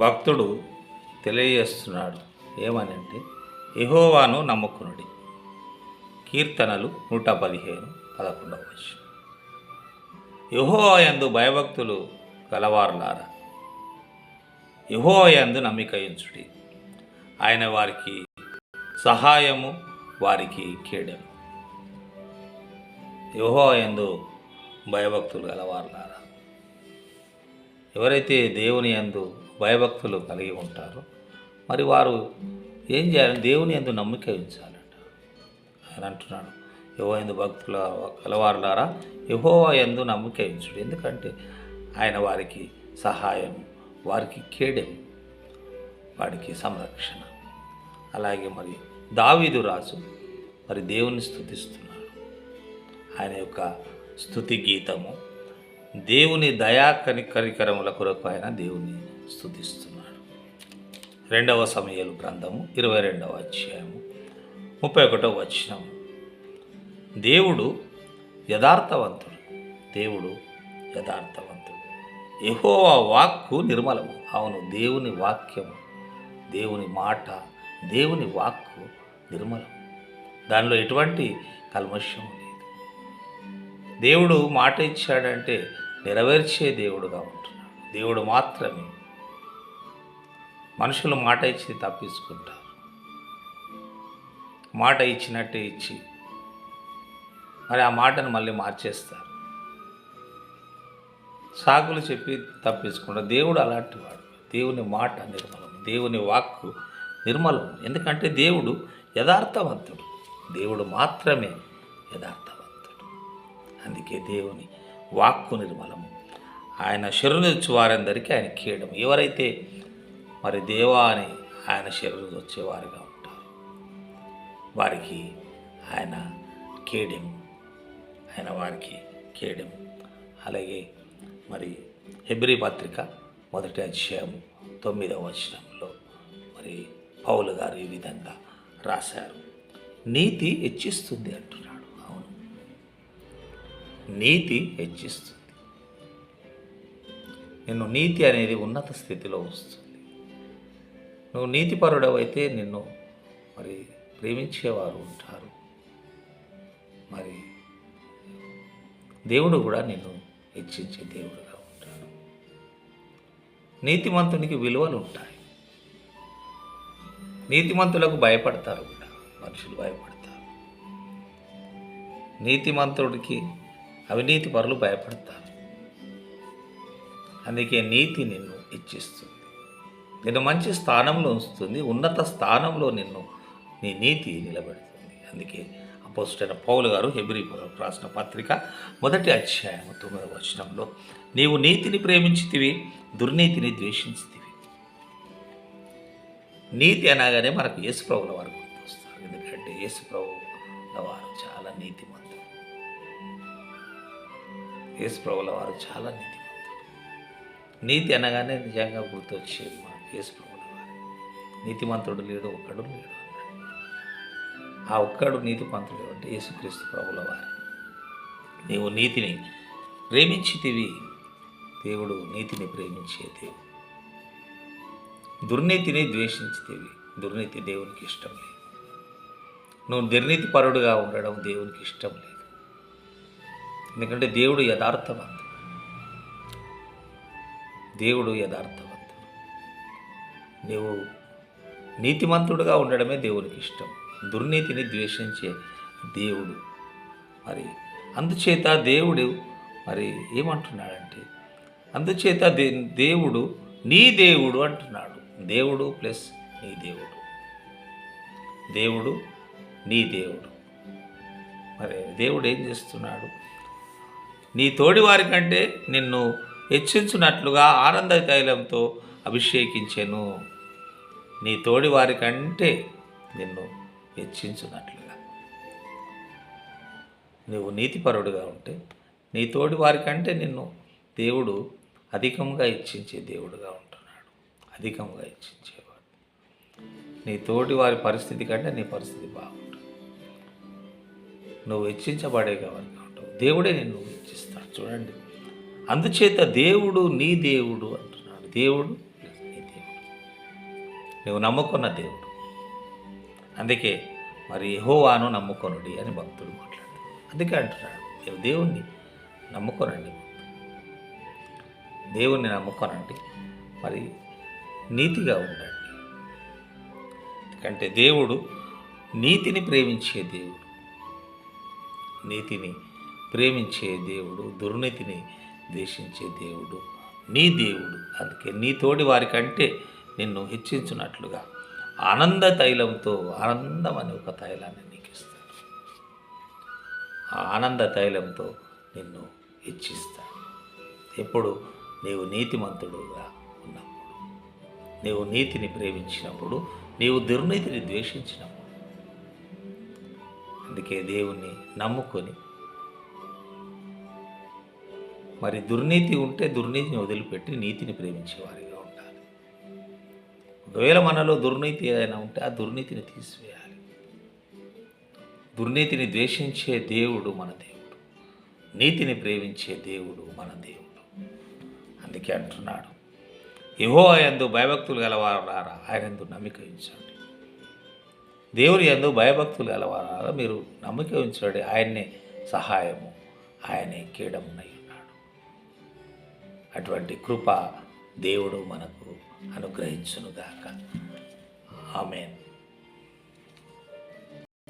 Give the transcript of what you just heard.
భక్తుడు తెలియజేస్తున్నాడు. ఏమనంటే, యెహోవాను నమ్ముకునుడి. కీర్తనలు 115:11. యెహోవా యందు భయభక్తులు గలవారులారా, యెహోవా యందు నమ్మిక ఉంచుడి. ఆయన వారికి సహాయము, వారికి కేడెము. యెహోవా యందు భయభక్తులు గలవారులారా, ఎవరైతే దేవుని యందు భయభక్తులు కలిగి ఉంటారో మరి వారు ఏం చేయాలి? దేవుని యందు నమ్మిక ఉంచాలంట. ఆయన అంటున్నాడు, యెహోవా యందు భక్తుల గలవారులారా, యెహోవా యందు నమ్మిక ఉంచుడు. ఎందుకంటే ఆయన వారికి సహాయం, వారికి కేడెం, వారికి సంరక్షణ. అలాగే మరి దావీదు రాజు మరి దేవుని స్తుతిస్తున్నాడు. ఆయన యొక్క స్తుతి గీతము దేవుని దయా కనికరముల కొరకు ఆయన దేవుని స్తుతిస్తున్నాడు. 2వ సమూయేలు గ్రంథము 22వ అధ్యాయము 31వ వచనం. దేవుడు యథార్థవంతుడు, దేవుడు యథార్థవంతుడు. యెహోవా వాక్కు నిర్మలము. అవును, దేవుని వాక్యము, దేవుని మాట, దేవుని వాక్కు నిర్మలం. దానిలో ఎటువంటి కల్మషం లేదు. దేవుడు మాట ఇచ్చాడంటే నెరవేర్చే దేవుడుగా ఉంటున్నాడు. దేవుడు మాత్రమే. మనుషులు మాట ఇచ్చి తప్పించుకుంటారు. మాట ఇచ్చినట్టే ఇచ్చి మరి ఆ మాటను మళ్ళీ మార్చేస్తారు. సాకులు చెప్పి తప్పించుకుంటారు. దేవుడు అలాంటి వాడు. దేవుని మాట నిర్మలం, దేవుని వాక్కు నిర్మలం. ఎందుకంటే దేవుడు యథార్థవంతుడు. దేవుడు మాత్రమే యథార్థవంతుడు. అందుకే దేవుని వాక్కు నిర్మలము. ఆయన శరణు వచ్చే వారందరికీ ఆయన కీయడం. ఎవరైతే మరి దేవా అని ఆయన శరణు వచ్చేవారుగా ఉంటారు వారికి ఆయన కేడెం, ఆయన వారికి కేడెం. అలాగే మరి హెబ్రీ పత్రిక 1వ అధ్యాయము 9వ వచనంలో మరి పౌలు గారు ఈ విధంగా రాశారు, నీతి హెచ్చిస్తుంది అంటున్నాడు. అవును, నీతి హెచ్చిస్తుంది. నిన్ను నీతి అనేది ఉన్నత స్థితిలో వస్తుంది. నువ్వు నీతిపరుడవైతే నిన్ను మరి ప్రేమించేవారు ఉంటారు. మరి దేవుడు కూడా నిన్ను హెచ్చించే దేవుడుగా ఉంటాడు. నీతిమంతునికి విలువలు ఉంటాయి. నీతిమంతులకు భయపడతారు కూడా, మనుషులు భయపడతారు. నీతిమంతుడికి అవినీతి పరులు భయపడతారు. అందుకే నీతి నిన్ను హెచ్చిస్తుంది, నిన్ను మంచి స్థానంలో ఉంచుతుంది, ఉన్నత స్థానంలో నిన్ను నీ నీతి నిలబెడుతుంది. అందుకే అపోస్తలుడైన పౌలు గారు హెబ్రీయులకు రాసిన పత్రిక 1వ అధ్యాయం 9వ వచనంలో, నీవు నీతిని ప్రేమించితివి, దుర్నీతిని ద్వేషించితివి. నీతి అనగానే మనకు యేసుప్రభుల వారు గుర్తొస్తారు. ఎందుకంటే యేసుప్రభుల వారు చాలా నీతిమంతులు. యేసుప్రభుల వారు చాలా నీతిమంతులు. నీతి అనగానే నిజంగా గుర్తొచ్చేది మనకు యేసుప్రభుల వారు. నీతిమంతుడు లేడు, ఒక్కడు లేడు అన్నాడు. ఆ ఒక్కడు నీతిమంతుడు అంటే యేసుక్రీస్తు ప్రభుల వారు. నీవు నీతిని ప్రేమించితివి, దేవుడు నీతిని ప్రేమించే దేవుడు. దుర్నీతిని ద్వేషించితివి, దుర్నీతి దేవునికి ఇష్టం లేదు. నువ్వు దుర్నీతి పరుడుగా ఉండడం దేవునికి ఇష్టం లేదు. ఎందుకంటే దేవుడు యథార్థవంతుడు. దేవుడు యథార్థవంతుడు. నీవు నీతిమంతుడుగా ఉండడమే దేవునికి ఇష్టం. దుర్నీతిని ద్వేషించే దేవుడు. మరి అందుచేత దేవుడు మరి ఏమంటున్నాడంటే, అందుచేత దేవుడు నీ దేవుడు అంటున్నాడు. దేవుడు ప్లస్ నీ దేవుడు, దేవుడు నీ దేవుడు. మరి దేవుడు ఏం చేస్తున్నాడు? నీ తోడి వారి కంటే నిన్ను హెచ్చించున్నట్లుగా ఆనంద తైలంతో అభిషేకించెను. నీ తోడి వారి కంటే నిన్ను హెచ్చించున్నట్లుగా. నువ్వు నీతిపరుడుగా ఉంటే నీ తోడి వారి కంటే నిన్ను దేవుడు అధికంగా హెచ్చించే దేవుడుగా ఉంటున్నాడు. అధికంగా హెచ్చించేవాడు. నీ తోటి వారి పరిస్థితి కంటే నీ పరిస్థితి బాగుంటుంది. నువ్వు హెచ్చించబడే వారిగా ఉంటావు. దేవుడే నిన్ను హెచ్చిస్తాడు. చూడండి, అందుచేత దేవుడు నీ దేవుడు అంటున్నాడు. దేవుడు నీ దేవుడు. నువ్వు నమ్ముకున్న దేవుడు. అందుకే మరి యెహోవాను నమ్ముకొనుడి అని భక్తుడు మాట్లాడతాడు. అందుకే అంటున్నాడు, మీరు దేవుణ్ణి నమ్ముకొనండి, దేవుణ్ణి నమ్ముకొనండి, మరి నీతిగా ఉండండి. ఎందుకంటే దేవుడు నీతిని ప్రేమించే దేవుడు, నీతిని ప్రేమించే దేవుడు, దుర్నీతిని ద్వేషించే దేవుడు నీ దేవుడు. అందుకే నీ తోడి వారికంటే నిన్ను హెచ్చించున్నట్లుగా ఆనంద తైలంతో, ఆనందం అనే ఒక తైలాన్ని నీకు ఇస్తాడు. ఆ ఆనంద తైలంతో నిన్ను హెచ్చిస్తాడు. ఎప్పుడు నీవు నీతిమంతుడుగా ఉన్నప్పుడు, నీవు నీతిని ప్రేమించినప్పుడు, నీవు దుర్నీతిని ద్వేషించినప్పుడు. అందుకే దేవుణ్ణి నమ్ముకొని, మరి దుర్నీతి ఉంటే దుర్నీతిని వదిలిపెట్టి నీతిని ప్రేమించేవారిగా ఉండాలి. ఒకవేళ మనలో దుర్నీతి ఏదైనా ఉంటే ఆ దుర్నీతిని తీసివేయాలి. దుర్నీతిని ద్వేషించే దేవుడు మన దేవుడు, నీతిని ప్రేమించే దేవుడు మన దేవుడు. అందుకే అంటున్నాడు, యెహోవా యందు భయభక్తులు గలవారారా, ఆయనందు నమ్మిక ఉంచండి. దేవుని యందు భయభక్తులు గలవారారా, మీరు నమ్మిక ఉంచండి. ఆయన్నే సహాయము, ఆయనే కీడమునై ఉన్నాడు. అటువంటి కృప దేవుడు మనకు అనుగ్రహించునుగాక. ఆమేన్.